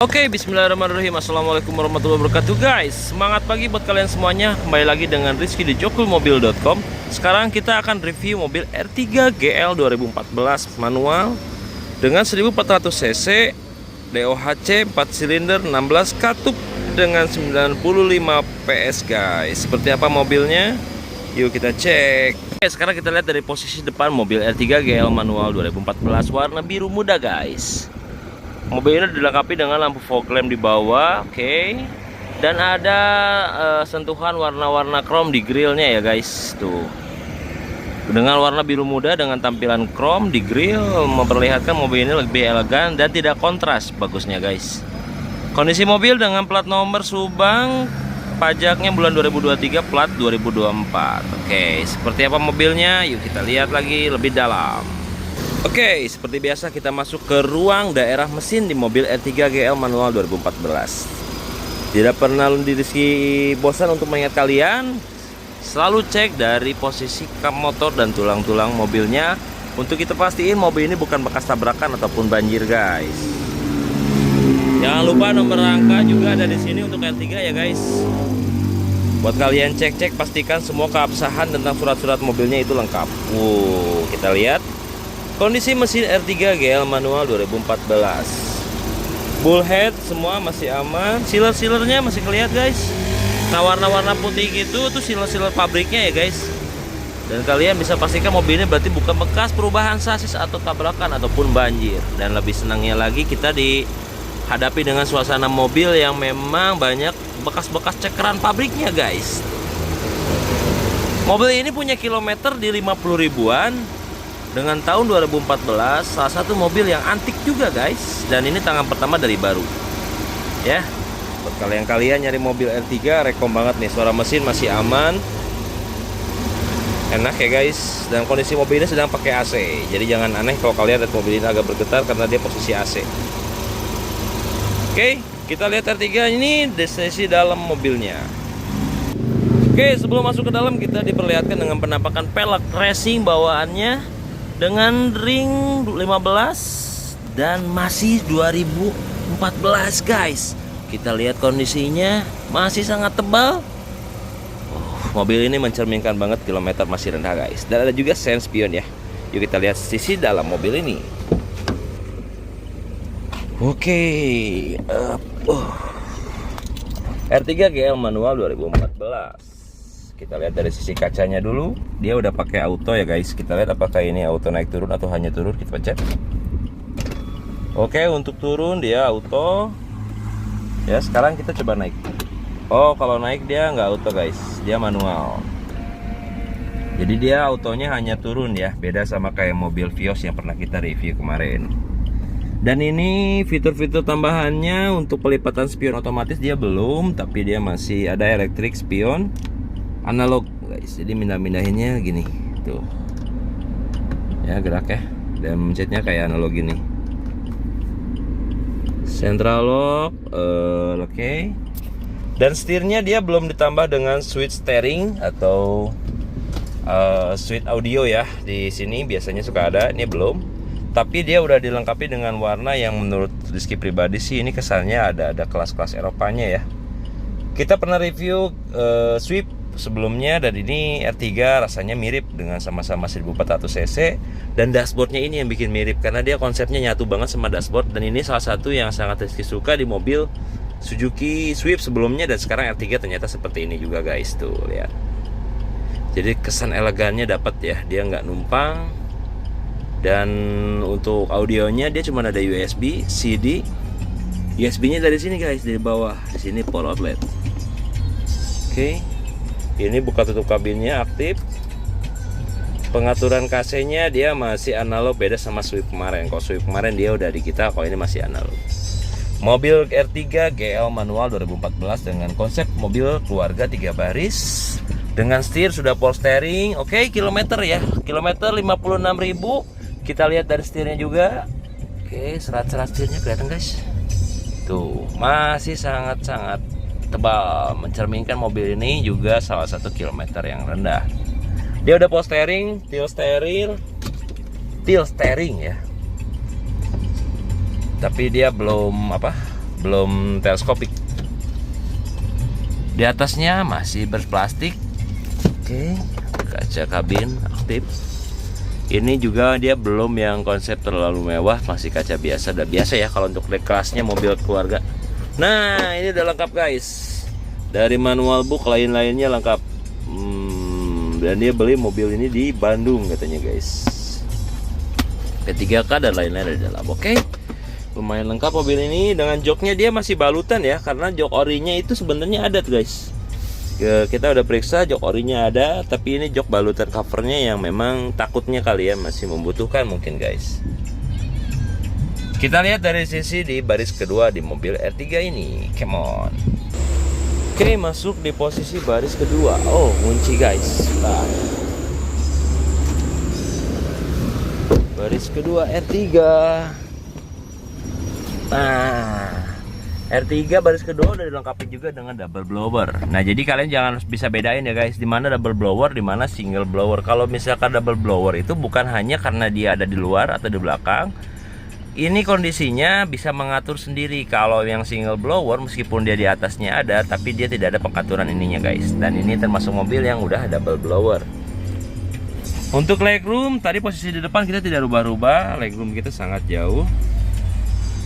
Oke, bismillahirrahmanirrahim. Assalamualaikum warahmatullahi wabarakatuh guys. Semangat pagi buat kalian semuanya. Kembali lagi dengan Rizky di jokulmobil.com. Sekarang kita akan review mobil R3 GL 2014 manual dengan 1400 cc, DOHC 4 silinder 16 katup dengan 95 PS guys. Seperti apa mobilnya? Yuk kita cek. Oke, sekarang kita lihat dari posisi depan mobil R3 GL manual 2014 warna biru muda guys. Mobil ini dilengkapi dengan lampu fog lamp di bawah, oke. Dan ada sentuhan warna-warna chrome di grillnya ya guys, tuh. Dengan warna biru muda dengan tampilan chrome di grill memperlihatkan mobil ini lebih elegan dan tidak kontras, bagusnya guys. Kondisi mobil dengan plat nomor Subang, pajaknya bulan 2023, plat 2024. Oke, seperti apa mobilnya? Yuk kita lihat lagi lebih dalam. Oke, seperti biasa kita masuk ke ruang daerah mesin di mobil R3 GL manual 2014. Tidak pernah Rizky bosan untuk mengingat kalian, selalu cek dari posisi kap motor dan tulang-tulang mobilnya untuk kita pastiin mobil ini bukan bekas tabrakan ataupun banjir guys. Jangan lupa nomor rangka juga ada di sini untuk R3 ya guys. Buat kalian cek-cek pastikan semua keabsahan tentang surat-surat mobilnya itu lengkap. Kita lihat kondisi mesin R3 GL manual 2014. Bullhead semua masih aman. Sealer-sealernya masih kelihatan guys. Nah, warna-warna putih gitu tuh sealer-sealer pabriknya ya guys. Dan kalian bisa pastikan mobil ini berarti bukan bekas perubahan sasis atau tabrakan ataupun banjir. Dan lebih senangnya lagi kita dihadapi dengan suasana mobil yang memang banyak bekas-bekas cekeran pabriknya guys. Mobil ini punya kilometer di 50 ribuan. Dengan tahun 2014, salah satu mobil yang antik juga guys. Dan ini tangan pertama dari baru ya. Buat kalian nyari mobil R3, rekom banget nih. Suara mesin masih aman, enak ya guys. Dan kondisi mobil ini sedang pakai AC. Jadi jangan aneh kalau kalian lihat mobil ini agak bergetar karena dia posisi AC. Oke, kita lihat R3 ini destinasi dalam mobilnya. Oke, sebelum masuk ke dalam kita diperlihatkan dengan penampakan pelek racing bawaannya dengan ring 15 dan masih 2014 guys. Kita lihat kondisinya masih sangat tebal. Mobil ini mencerminkan banget kilometer masih rendah guys. Dan ada juga sen spion ya. Yuk kita lihat sisi dalam mobil ini. Oke, R3 GL manual 2014. Kita lihat dari sisi kacanya dulu. Dia udah pakai auto ya guys. Kita lihat apakah ini auto naik turun atau hanya turun. Kita pencet. Oke, untuk turun dia auto. Ya, sekarang kita coba naik. Oh, kalau naik dia nggak auto guys. Dia manual. Jadi dia autonya hanya turun ya. Beda sama kayak mobil Vios yang pernah kita review kemarin. Dan ini fitur-fitur tambahannya untuk pelipatan spion otomatis dia belum. Tapi dia masih ada elektrik spion analog guys. Jadi mindah-mindahinnya gini tuh ya, gerak ya. Dan mencetnya kayak analog gini. Central lock, oke. Dan setirnya dia belum ditambah dengan switch steering atau switch audio ya. Di sini biasanya suka ada, ini belum. Tapi dia udah dilengkapi dengan warna yang menurut Rizky pribadi sih ini kesannya ada kelas-kelas Eropanya ya. Kita pernah review Swift sebelumnya, dan ini R3 rasanya mirip dengan sama-sama 1400 cc. Dan dashboardnya ini yang bikin mirip karena dia konsepnya nyatu banget sama dashboard. Dan ini salah satu yang sangat Rizky suka di mobil Suzuki Swift sebelumnya. Dan sekarang R3 ternyata seperti ini juga guys, tuh lihat. Jadi kesan elegannya dapat ya, dia nggak numpang. Dan untuk audionya dia cuma ada USB, CD. USB-nya dari sini guys, dari bawah. Di sini power outlet. Oke. Ini buka tutup kabinnya aktif. Pengaturan KC-nya dia masih analog, beda sama Swift kemarin. Kalau Swift kemarin dia udah di kita, kalau ini masih analog. Mobil R3 GL manual 2014 dengan konsep mobil keluarga 3 baris. Dengan setir sudah power steering. Oke, kilometer ya. Kilometer 56.000. Kita lihat dari setirnya juga. Oke, serat-serat setirnya kelihatan guys. Tuh, masih sangat-sangat tebal, mencerminkan mobil ini juga salah satu kilometer yang rendah. Dia udah power steering, tilt steering ya. Tapi dia belum belum teleskopik. Di atasnya masih berplastik. Oke, kaca kabin aktif. Ini juga dia belum yang konsep terlalu mewah, masih kaca biasa. Udah biasa ya kalau untuk kelasnya mobil keluarga. Nah, ini udah lengkap guys. Dari manual book lain-lainnya lengkap. Dan dia beli mobil ini di Bandung katanya guys. P3K dan lain-lain ada di dalam. Oke. Lumayan lengkap mobil ini. Dengan joknya dia masih balutan ya, karena jok orinya itu sebenarnya ada tuh guys. Kita udah periksa jok orinya ada, tapi ini jok balutan covernya yang memang takutnya kali ya masih membutuhkan mungkin guys. Kita lihat dari sisi di baris kedua di mobil R3 ini. Come on. Oke, masuk di posisi baris kedua. Oh, kunci guys. Nah. Baris kedua R3. Nah, R3 baris kedua udah dilengkapi juga dengan double blower. Nah, jadi kalian jangan bisa bedain ya guys, di mana double blower, di mana single blower. Kalau misalkan double blower itu bukan hanya karena dia ada di luar atau di belakang. Ini kondisinya bisa mengatur sendiri. Kalau yang single blower meskipun dia di atasnya ada, tapi dia tidak ada pengaturan ininya guys. Dan ini termasuk mobil yang udah double blower. Untuk legroom, tadi posisi di depan kita tidak rubah-rubah. Legroom kita sangat jauh.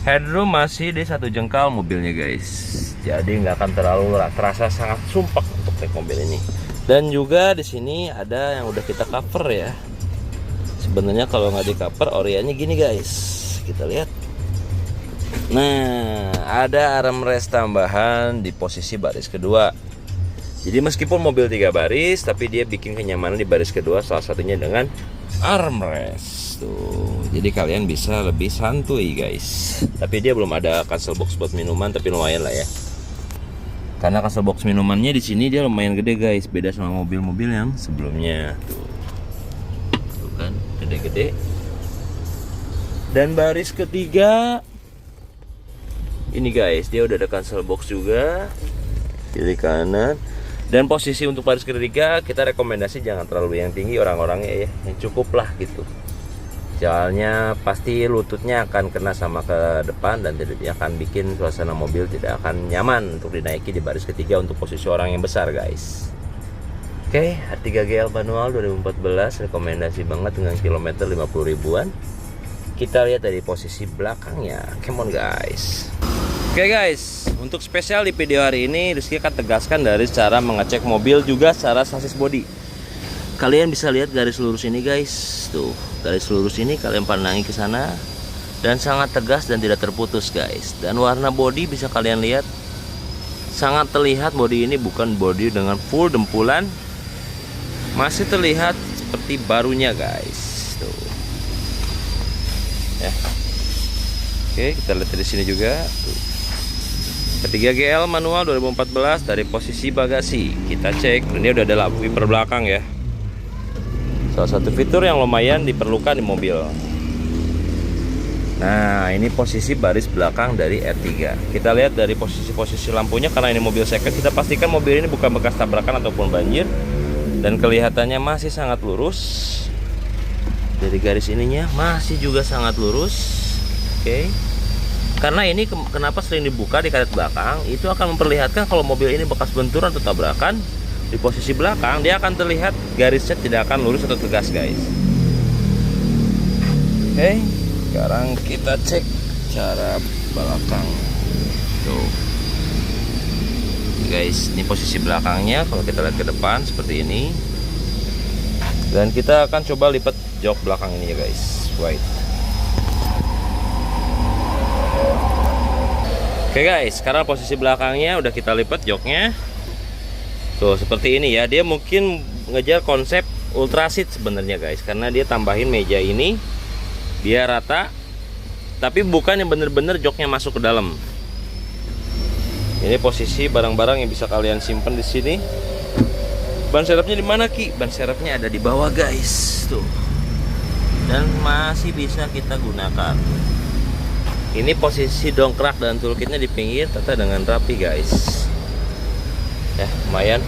Headroom masih di 1 jengkal mobilnya guys. Jadi nggak akan terlalu terasa sangat sumpek untuk naik mobil ini. Dan juga di sini ada yang udah kita cover ya. Sebenarnya kalau nggak di cover oriannya gini guys. Kita lihat. Nah, ada armrest tambahan di posisi baris kedua. Jadi meskipun mobil 3 baris, tapi dia bikin kenyamanan di baris kedua, salah satunya dengan armrest. Tuh, jadi kalian bisa lebih santuy guys. Tapi dia belum ada castle box buat minuman, tapi lumayan lah ya. Karena castle box minumannya di sini dia lumayan gede guys, beda sama mobil-mobil yang sebelumnya. Tuh kan, gede-gede. Dan baris ketiga ini guys, dia udah ada castle box juga kiri kanan. Dan posisi untuk baris ketiga kita rekomendasi jangan terlalu yang tinggi orang-orangnya ya, yang cukup lah gitu. Soalnya pasti lututnya akan kena sama ke depan dan tidak akan bikin suasana mobil tidak akan nyaman untuk dinaiki di baris ketiga untuk posisi orang yang besar guys. Oke, R3GL manual 2014 rekomendasi banget dengan kilometer 50 ribuan. Kita lihat dari posisi belakangnya. Come on guys. Oke guys, untuk spesial di video hari ini Rizky akan tegaskan dari cara mengecek mobil juga secara sasis body. Kalian bisa lihat garis lurus ini guys. Tuh, garis lurus ini kalian pandangi ke sana dan sangat tegas dan tidak terputus guys. Dan warna body bisa kalian lihat sangat terlihat body ini bukan body dengan full dempulan. Masih terlihat seperti barunya guys. Tuh. Ya. Oke, kita lihat di sini juga. Tuh. R3GL manual 2014 dari posisi bagasi. Kita cek, ini udah ada lampu wiper belakang ya. Salah satu fitur yang lumayan diperlukan di mobil. Nah, ini posisi baris belakang dari R3. Kita lihat dari posisi lampunya, karena ini mobil second, kita pastikan mobil ini bukan bekas tabrakan ataupun banjir. Dan kelihatannya masih sangat lurus. Dari garis ininya masih juga sangat lurus. Oke. Karena ini kenapa sering dibuka di karet belakang, itu akan memperlihatkan kalau mobil ini bekas benturan atau tabrakan. Di posisi belakang dia akan terlihat garisnya tidak akan lurus atau tegas guys. Oke, sekarang kita cek cara belakang. Tuh guys, ini posisi belakangnya. Kalau kita lihat ke depan seperti ini. Dan kita akan coba lipat jok belakang ini ya guys. Wide. Oke guys, sekarang posisi belakangnya udah kita lipat joknya. Tuh seperti ini ya, dia mungkin ngejar konsep ultra seat sebenarnya guys, karena dia tambahin meja ini dia rata, tapi bukan yang bener-bener joknya masuk ke dalam. Ini posisi barang-barang yang bisa kalian simpan di sini. Ban serepnya di mana Ki? Ban serepnya ada di bawah guys, tuh. Dan masih bisa kita gunakan. Ini posisi dongkrak dan toolkitnya di pinggir, tata dengan rapi guys. Ya, lumayan.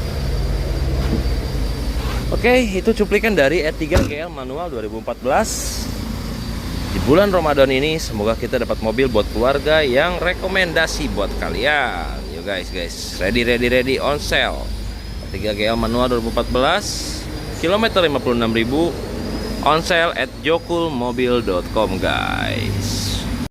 Oke, itu cuplikan dari R3GL manual 2014. Di bulan Ramadan ini semoga kita dapat mobil buat keluarga yang rekomendasi buat kalian. Yuk guys, ready on sale. 3 GL manual 2014, kilometer 56.000, on sale at jokulmobil.com guys.